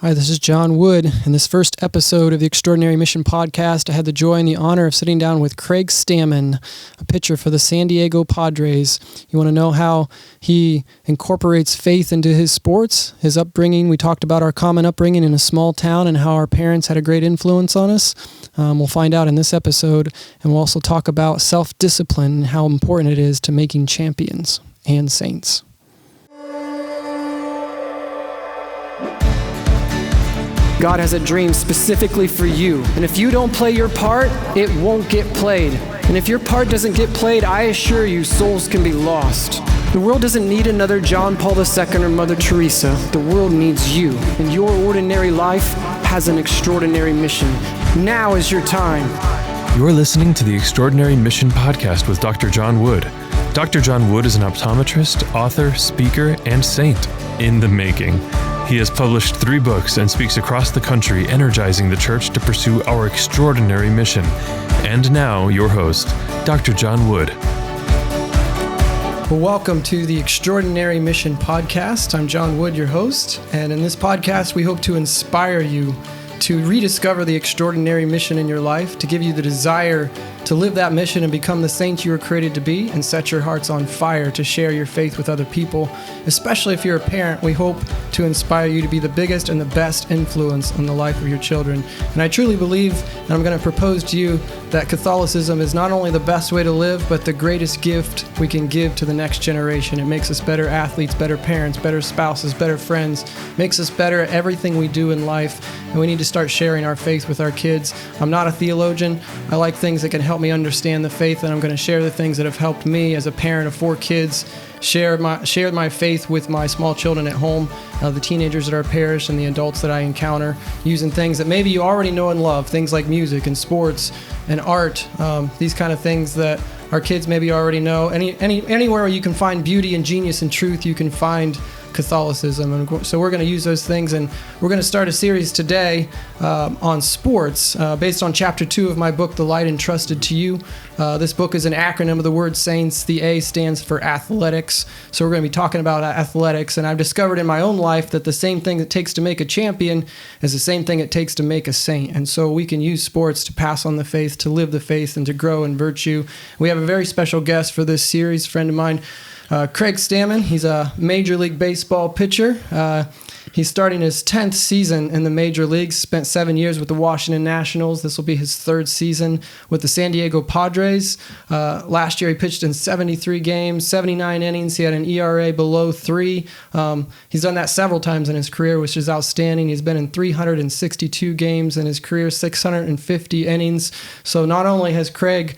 Hi, this is John Wood. In this first episode of the Extraordinary Mission podcast, I had the joy and the honor of sitting down with Craig Stammen, a pitcher for the San Diego Padres. You want to know how he incorporates faith into his sports, his upbringing? We talked about our common upbringing in a small town and how our parents had a great influence on us. We'll find out in this episode, and we'll also talk about self-discipline and how important it is to making champions and saints. God has a dream specifically for you. And if you don't play your part, it won't get played. And if your part doesn't get played, I assure you, souls can be lost. The world doesn't need another John Paul II or Mother Teresa. The world needs you. And your ordinary life has an extraordinary mission. Now is your time. You're listening to the Extraordinary Mission podcast with Dr. John Wood. Dr. John Wood is an optometrist, author, speaker, and saint in the making. He has published 3 books and speaks across the country, energizing the church to pursue our extraordinary mission. And now, your host, Dr. John Wood. Well, welcome to the Extraordinary Mission podcast. I'm John Wood, your host, and in this podcast, we hope to inspire you to rediscover the extraordinary mission in your life, to give you the desire to live that mission and become the saint you were created to be, and set your hearts on fire to share your faith with other people. Especially if you're a parent, we hope to inspire you to be the biggest and the best influence on the life of your children. And I truly believe, and I'm going to propose to you, that Catholicism is not only the best way to live, but the greatest gift we can give to the next generation. It makes us better athletes, better parents, better spouses, better friends, makes us better at everything we do in life, and we need to start sharing our faith with our kids. I'm not a theologian. I like things that can help me understand the faith, and I'm going to share the things that have helped me as a parent of 4 kids, shared my faith with my small children at home, the teenagers at our parish, and the adults that I encounter, using things that maybe you already know and love, things like music and sports and art, these kind of things that our kids maybe already know. Anywhere where you can find beauty and genius and truth, you can find Catholicism. And so we're going to use those things, and we're going to start a series today on sports based on chapter 2 of my book, The Light Entrusted to You. This book is an acronym of the word saints. The A stands for athletics. So we're going to be talking about athletics, and I've discovered in my own life that the same thing it takes to make a champion is the same thing it takes to make a saint. And so we can use sports to pass on the faith, to live the faith, and to grow in virtue. We have a very special guest for this series, a friend of mine, Craig Stammen. He's a Major League Baseball pitcher. He's starting his 10th season in the major leagues, spent 7 years with the Washington Nationals. This will be his 3rd season with the San Diego Padres. Last year he pitched in 73 games, 79 innings. He had an ERA below 3. He's done that several times in his career, which is outstanding. He's been in 362 games in his career, 650 innings. So not only has Craig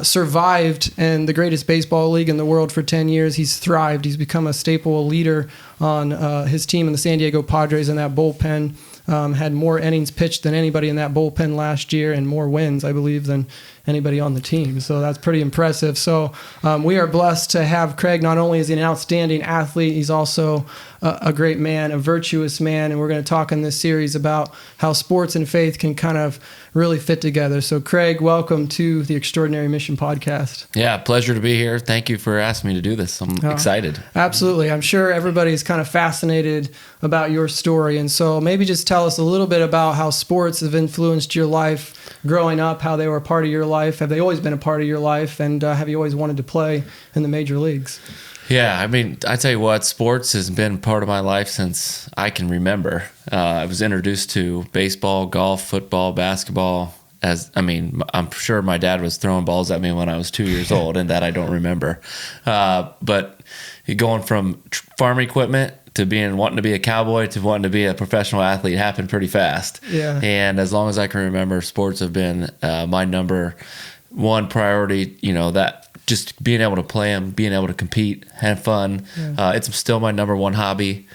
survived in the greatest baseball league in the world for 10 years. He's thrived. He's become a staple, a leader on his team in the San Diego Padres in that bullpen. Had more innings pitched than anybody in that bullpen last year, and more wins, I believe, than anybody on the team. So that's pretty impressive. So we are blessed to have Craig. Not only is he an outstanding athlete, he's also a great man, a virtuous man. And we're going to talk in this series about how sports and faith can kind of really fit together. So Craig, welcome to the Extraordinary Mission podcast. Yeah, pleasure to be here. Thank you for asking me to do this. I'm excited. Absolutely. I'm sure everybody's kind of fascinated about your story. And so maybe just tell us a little bit about how sports have influenced your life growing up, how they were a part of your life. Have they always been a part of your life? And have you always wanted to play in the major leagues? Yeah, I mean, I tell you what, sports has been part of my life since I can remember. I was introduced to baseball, golf, football, basketball. I'm sure my dad was throwing balls at me when I was 2 years old, and that I don't remember. But going from farm equipment to wanting to be a cowboy to wanting to be a professional athlete happened pretty fast. Yeah. And as long as I can remember, sports have been my number one priority. That just being able to play them, being able to compete, have fun. Yeah. It's still my number one hobby.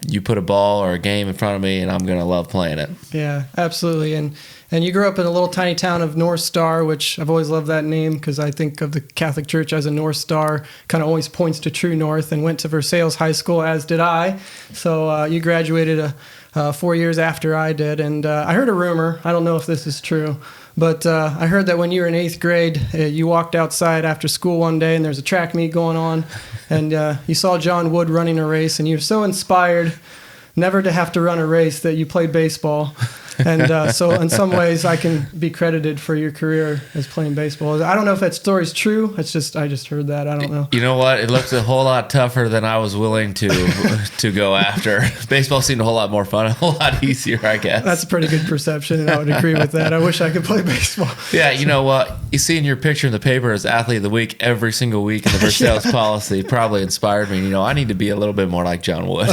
You put a ball or a game in front of me, and I'm going to love playing it. Yeah, absolutely. And you grew up in a little tiny town of North Star, which I've always loved that name because I think of the Catholic Church as a North Star, kind of always points to true north, and went to Versailles High School, as did I. So you graduated 4 years after I did. And I heard a rumor, I don't know if this is true, but I heard that when you were in 8th grade, you walked outside after school one day and there's a track meet going on, and you saw John Wood running a race, and you were so inspired never to have to run a race that you played baseball. And so in some ways I can be credited for your career as playing baseball. I don't know if that story's true. I just heard that. I don't know. You know what? It looked a whole lot tougher than I was willing to go after. Baseball seemed a whole lot more fun, a whole lot easier, I guess. That's a pretty good perception, and I would agree with that. I wish I could play baseball. Yeah, you know what? You see in your picture in the paper as Athlete of the Week every single week in the Versailles policy probably inspired me. You know, I need to be a little bit more like John Wood.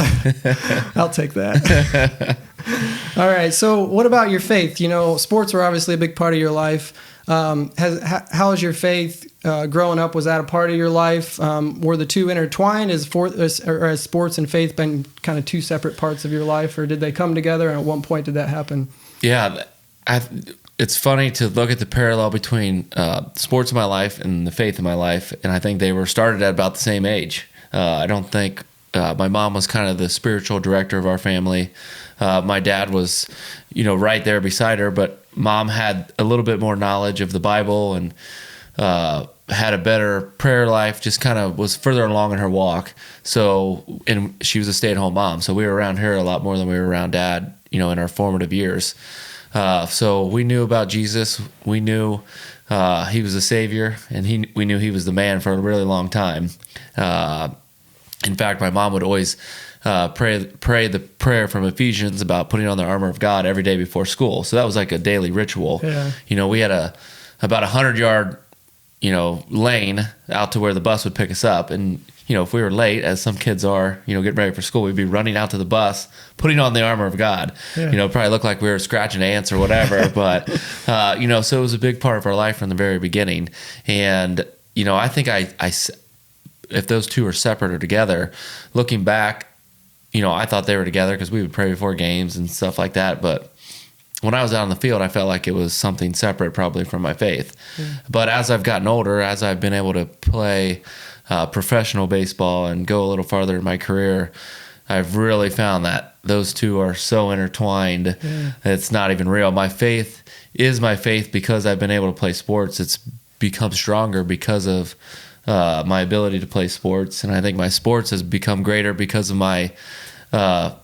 I'll take that. All right. So what about your faith? You know, sports are obviously a big part of your life. How has your faith growing up? Was that a part of your life? Were the two intertwined? Has sports and faith been kind of two separate parts of your life, or did they come together? And at one point did that happen? Yeah, it's funny to look at the parallel between sports in my life and the faith in my life, and I think they were started at about the same age. I don't think my mom was kind of the spiritual director of our family. My dad was, you know, right there beside her, but mom had a little bit more knowledge of the Bible and had a better prayer life, just kind of was further along in her walk. So, and she was a stay-at-home mom, so we were around her a lot more than we were around dad, you know, in our formative years. So we knew about Jesus. We knew he was a savior, and we knew he was the man for a really long time. In fact, my mom would always pray the prayer from Ephesians about putting on the armor of God every day before school. So that was like a daily ritual. Yeah. You know, we had about 100-yard, you know, lane out to where the bus would pick us up. And, you know, if we were late, as some kids are, you know, getting ready for school, we'd be running out to the bus, putting on the armor of God. Yeah. You know, probably looked like we were scratching ants or whatever. But, you know, so it was a big part of our life from the very beginning. And, you know, I think if those two are separate or together, looking back, you know, I thought they were together because we would pray before games and stuff like that. But when I was out on the field, I felt like it was something separate probably from my faith. Yeah. But as I've gotten older, as I've been able to play professional baseball and go a little farther in my career, I've really found that those two are so intertwined. Yeah. It's not even real. My faith is my faith because I've been able to play sports. It's become stronger because of my ability to play sports, and I think my sports has become greater because of my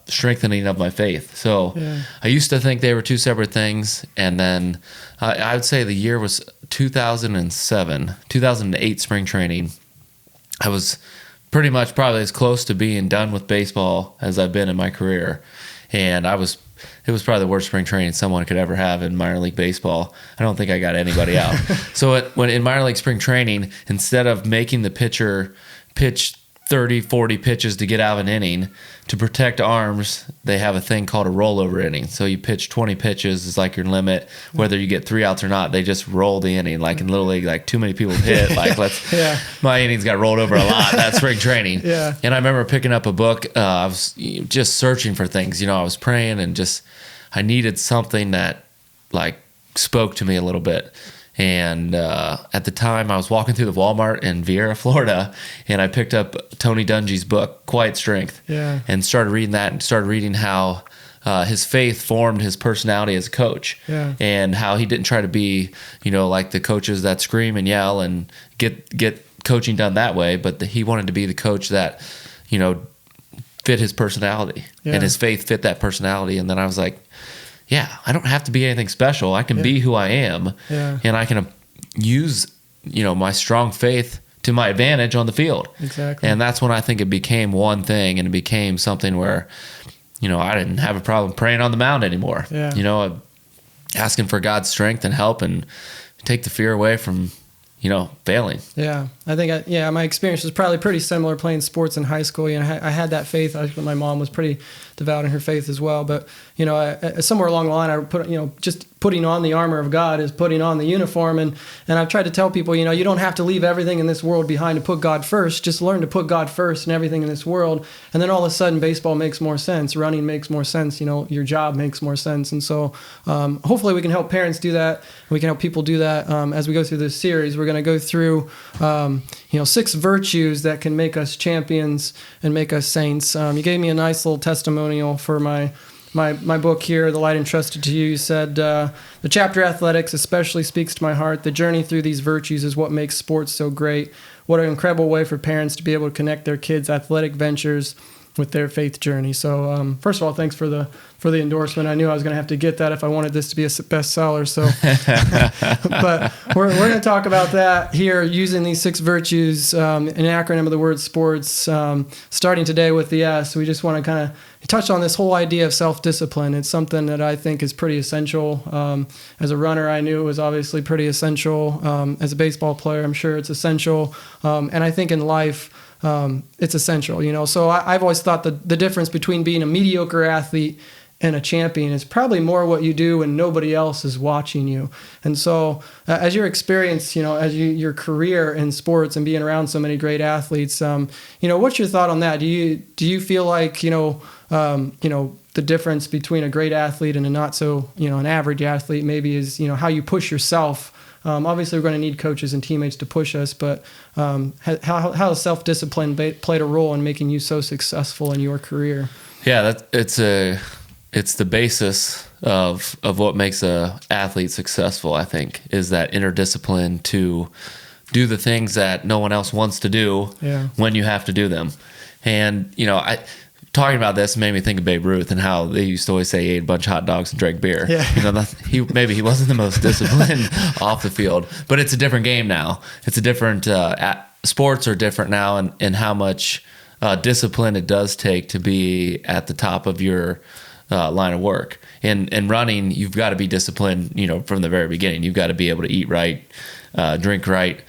strengthening of my faith. So yeah. I used to think they were two separate things, and then I would say the year was 2008 spring training. I was pretty much probably as close to being done with baseball as I've been in my career, and it was probably the worst spring training someone could ever have in minor league baseball. I don't think I got anybody out. So when in minor league spring training, instead of making the pitcher pitch 30, 40 pitches to get out of an inning, to protect arms, they have a thing called a rollover inning. So you pitch 20 pitches is like your limit. Whether you get 3 outs or not, they just roll the inning. Like in Little League, like too many people hit. Like yeah. My innings got rolled over a lot that spring training. Yeah. And I remember picking up a book. I was just searching for things. You know, I was praying and I needed something that like spoke to me a little bit. And at the time, I was walking through the Walmart in Vieira, Florida, and I picked up Tony Dungy's book, Quiet Strength, yeah. and started reading that and started reading how his faith formed his personality as a coach, yeah. and how he didn't try to be, you know, like the coaches that scream and yell and get coaching done that way, but he wanted to be the coach that, you know, fit his personality, yeah. and his faith fit that personality. And then I was like, yeah, I don't have to be anything special. I can be who I am, yeah. and I can use, you know, my strong faith to my advantage on the field. Exactly. And that's when I think it became one thing, and it became something where, you know, I didn't have a problem praying on the mound anymore. Yeah. You know, asking for God's strength and help and take the fear away from, you know, failing. Yeah, I think, my experience was probably pretty similar playing sports in high school. You know, I had that faith. My mom was pretty devout in her faith as well. But, you know, somewhere along the line, I put, you know, just putting on the armor of God is putting on the uniform. And I've tried to tell people, you know, you don't have to leave everything in this world behind to put God first. Just learn to put God first in everything in this world. And then all of a sudden, baseball makes more sense. Running makes more sense. You know, your job makes more sense. And so hopefully we can help parents do that. We can help people do that as we go through this series. We're going to go through, you know, 6 virtues that can make us champions and make us saints. You gave me a nice little testimonial for my book here, The Light Entrusted to You. You said, the chapter Athletics especially speaks to my heart. The journey through these virtues is what makes sports so great. What an incredible way for parents to be able to connect their kids' athletic ventures with their faith journey. So first of all, thanks for the endorsement. I knew I was going to have to get that if I wanted this to be a bestseller. So, but we're going to talk about that here using these 6 virtues, an acronym of the word sports, starting today with the S. We just want to kind of touch on this whole idea of self-discipline. It's something that I think is pretty essential. As a runner, I knew it was obviously pretty essential. As a baseball player, I'm sure it's essential. And I think in life, it's essential, So I've always thought that the difference between being a mediocre athlete and a champion is probably more what you do when nobody else is watching you. And so as your experience, as your career in sports and being around so many great athletes, what's your thought on that? Do you feel like, the difference between a great athlete and a not so, an average athlete maybe is, how you push yourself? Obviously, we're going to need coaches and teammates to push us, but how has self-discipline played a role in making you so successful in your career? Yeah, it's the basis of what makes a athlete successful, I think, is that inner discipline to do the things that no one else wants to do when you have to do them. And, talking about this made me think of Babe Ruth and how they used to always say he ate a bunch of hot dogs and drank beer. Yeah. Maybe he wasn't the most disciplined off the field, but it's a different game now. It's a different sports are different now, and how much discipline it does take to be at the top of your line of work. In running, you've got to be disciplined, from the very beginning. You've got to be able to eat right, drink right,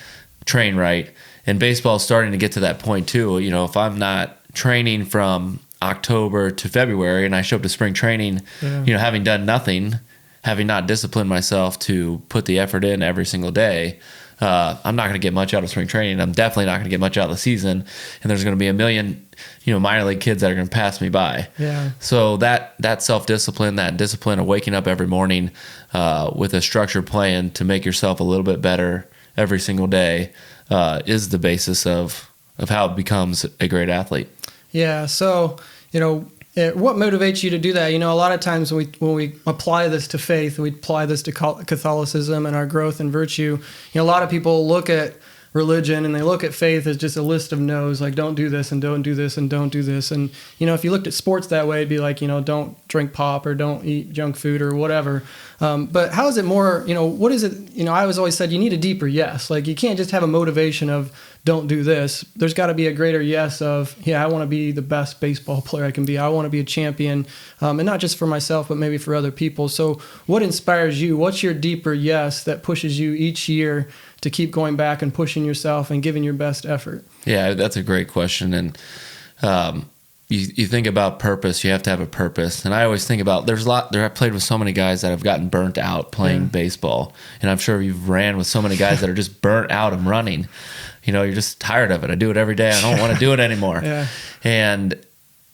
train right. And baseball is starting to get to that point too. If I'm not training from October to February and I show up to spring training, having done nothing, having not disciplined myself to put the effort in every single day, I'm not going to get much out of spring training. I'm definitely not going to get much out of the season. And there's going to be a million, minor league kids that are going to pass me by. Yeah. So that self-discipline, that discipline of waking up every morning with a structured plan to make yourself a little bit better every single day is the basis of how it becomes a great athlete. Yeah. So, what motivates you to do that? A lot of times when we apply this to faith, we apply this to Catholicism and our growth and virtue. A lot of people look at religion and they look at faith as just a list of no's, like don't do this and don't do this and don't do this. And, if you looked at sports that way, it'd be like, don't drink pop or don't eat junk food or whatever. But how is it more, what is it? I was always said you need a deeper yes. Like you can't just have a motivation of don't do this. There's got to be a greater yes of, I want to be the best baseball player I can be. I want to be a champion. And not just for myself, but maybe for other people. So what inspires you? What's your deeper yes that pushes you each year to keep going back and pushing yourself and giving your best effort? Yeah, that's a great question. And you think about purpose, you have to have a purpose. And I always think about, I've played with so many guys that have gotten burnt out playing baseball. And I'm sure you've ran with so many guys that are just burnt out of running. You're just tired of it. I do it every day. I don't want to do it anymore. And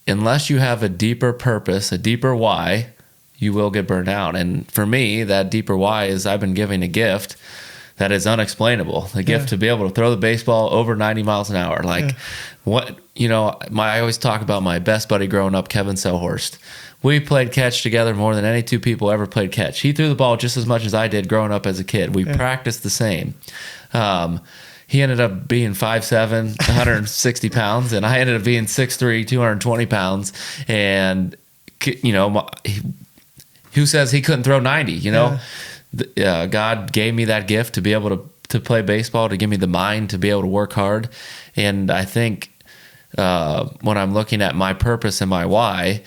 unless you have a deeper purpose, a deeper why, you will get burnt out. And for me, that deeper why is I've been given a gift that is unexplainable. The gift to be able to throw the baseball over 90 miles an hour. What, I always talk about my best buddy growing up, Kevin Selhorst. We played catch together more than any two people ever played catch. He threw the ball just as much as I did growing up as a kid. We practiced the same. He ended up being 5'7", 160 pounds, and I ended up being 6'3", 220 pounds. And, who says he couldn't throw 90, God gave me that gift to be able to play baseball, to give me the mind to be able to work hard. And I think when I'm looking at my purpose and my why,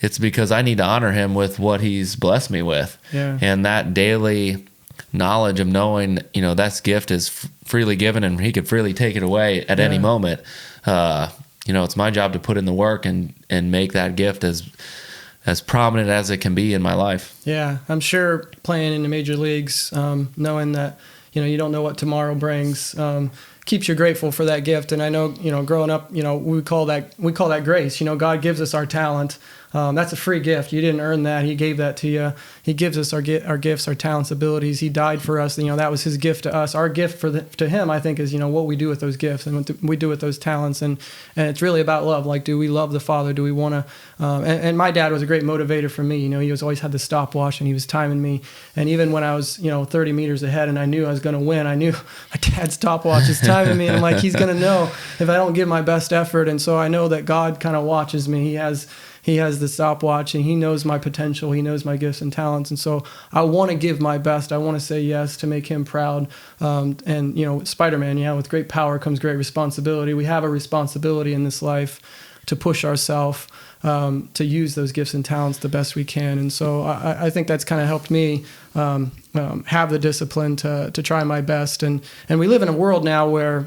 it's because I need to honor him with what he's blessed me with. And that daily knowledge of knowing, that gift is freely given and he could freely take it away at any moment. It's my job to put in the work and make that gift as prominent as it can be in my life. Yeah, I'm sure playing in the major leagues, knowing that, you don't know what tomorrow brings, keeps you grateful for that gift. And I know, growing up, we call that grace. God gives us our talent. That's a free gift. You didn't earn that. He gave that to you. He gives us our gifts, our talents, abilities. He died for us. That was his gift to us. Our gift to him, I think, is what we do with those gifts and what we do with those talents. And it's really about love. Like, do we love the Father? Do we want to? And my dad was a great motivator for me. He always had the stopwatch and he was timing me. And even when I was 30 meters ahead and I knew I was going to win, I knew my dad's stopwatch is timing me. And I'm like, he's going to know if I don't give my best effort. And so I know that God kind of watches me. He has the stopwatch and he knows my potential. He knows my gifts and talents. And so I want to give my best. I want to say yes to make him proud. And Spider-Man, with great power comes great responsibility. We have a responsibility in this life to push ourselves, to use those gifts and talents the best we can. And so I think that's kind of helped me have the discipline to try my best. And we live in a world now where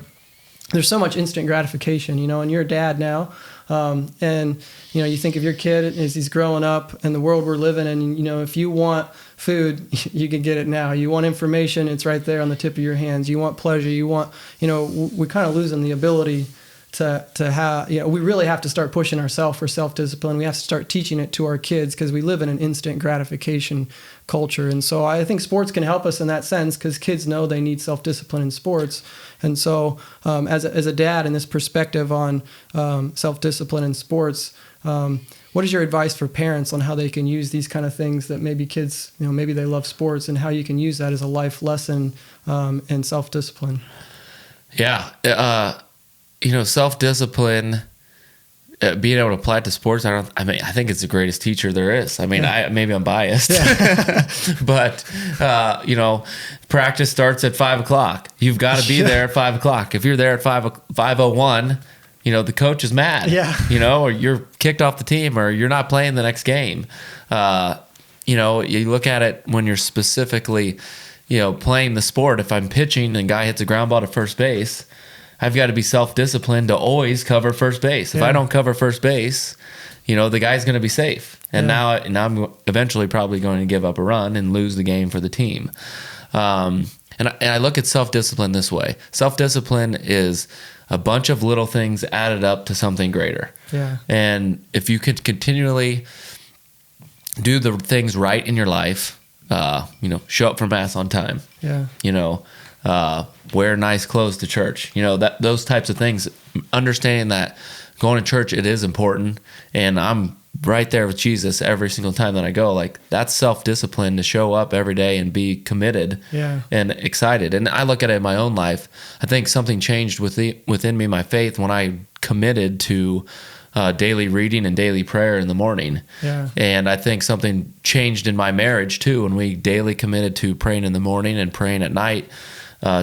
there's so much instant gratification, and you're a dad now. And you think of your kid as he's growing up and the world we're living in, if you want food, you can get it now. You want information, it's right there on the tip of your hands. You want pleasure, we're kind of losing the ability to have, we really have to start pushing ourselves for self-discipline. We have to start teaching it to our kids because we live in an instant gratification culture. And so I think sports can help us in that sense because kids know they need self-discipline in sports. And so as a dad, in this perspective on self-discipline in sports, what is your advice for parents on how they can use these kind of things that maybe kids, maybe they love sports and how you can use that as a life lesson in self-discipline? Yeah. Self-discipline, being able to apply it to sports, I think it's the greatest teacher there is. Maybe I'm biased, but practice starts at 5:00. You've got to be there at 5:00. If you're there at 5:01, the coach is mad, or you're kicked off the team or you're not playing the next game. You look at it when you're specifically, playing the sport. If I'm pitching and a guy hits a ground ball to first base, I've got to be self-disciplined to always cover first base. If I don't cover first base, the guy's going to be safe. And now I'm eventually probably going to give up a run and lose the game for the team. And I look at self-discipline this way. Self-discipline is a bunch of little things added up to something greater. Yeah. And if you could continually do the things right in your life, show up for mass on time. Yeah. Wear nice clothes to church. Those types of things. Understanding that going to church, it is important, and I'm right there with Jesus every single time that I go. Like, that's self-discipline to show up every day and be committed and excited. And I look at it in my own life. I think something changed within me, my faith, when I committed to daily reading and daily prayer in the morning. Yeah. And I think something changed in my marriage too when we daily committed to praying in the morning and praying at night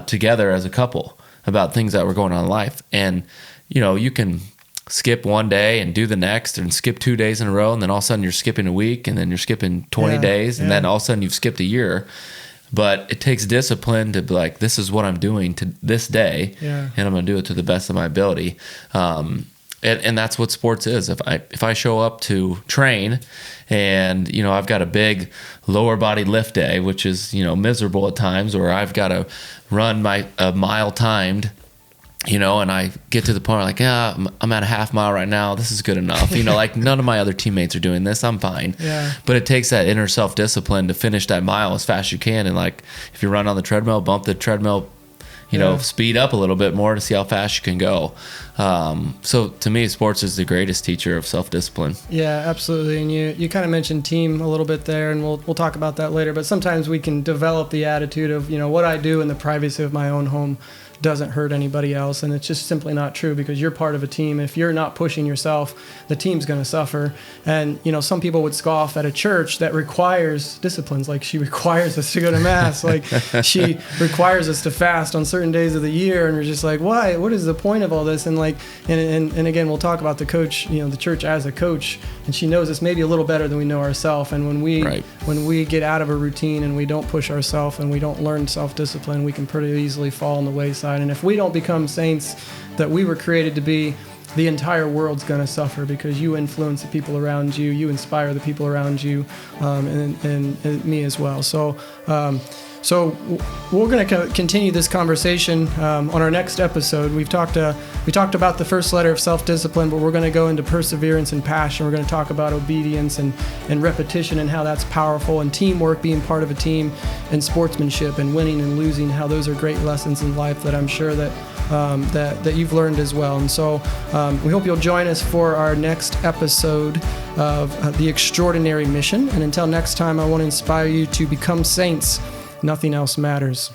together as a couple about things that were going on in life. And you can skip one day and do the next and skip 2 days in a row, and then all of a sudden you're skipping a week, and then you're skipping 20 days, and then all of a sudden you've skipped a year. But it takes discipline to be like, this is what I'm doing to this day, and I'm going to do it to the best of my ability. And that's what sports is. If I show up to train and, I've got a big lower body lift day, which is, miserable at times, or I've got to run a mile timed, and I get to the point like, I'm at a half mile right now. This is good enough. Like, none of my other teammates are doing this. I'm fine. Yeah. But it takes that inner self-discipline to finish that mile as fast as you can. And like, if you run on the treadmill, bump the treadmill, speed up a little bit more to see how fast you can go. So to me, sports is the greatest teacher of self-discipline. Yeah, absolutely. And you kind of mentioned team a little bit there, and we'll talk about that later. But sometimes we can develop the attitude of, what I do in the privacy of my own home doesn't hurt anybody else, and it's just simply not true, because you're part of a team. If you're not pushing yourself, the team's going to suffer. And some people would scoff at a church that requires disciplines, like she requires us to go to mass, like she requires us to fast on certain days of the year, and we're just like, why? What is the point of all this? And like, and again, we'll talk about the coach, the church as a coach, and she knows us maybe a little better than we know ourselves. And when we get out of a routine and we don't push ourselves and we don't learn self-discipline, we can pretty easily fall on the wayside. And if we don't become saints that we were created to be, the entire world's going to suffer, because you influence the people around you, you inspire the people around you, and me as well. So So we're going to continue this conversation on our next episode. We talked about the first letter of self-discipline, but we're going to go into perseverance and passion. We're going to talk about obedience and repetition and how that's powerful, and teamwork, being part of a team, and sportsmanship and winning and losing, how those are great lessons in life that I'm sure that you've learned as well. And so we hope you'll join us for our next episode of The Extraordinary Mission. And until next time, I want to inspire you to become saints. Nothing else matters.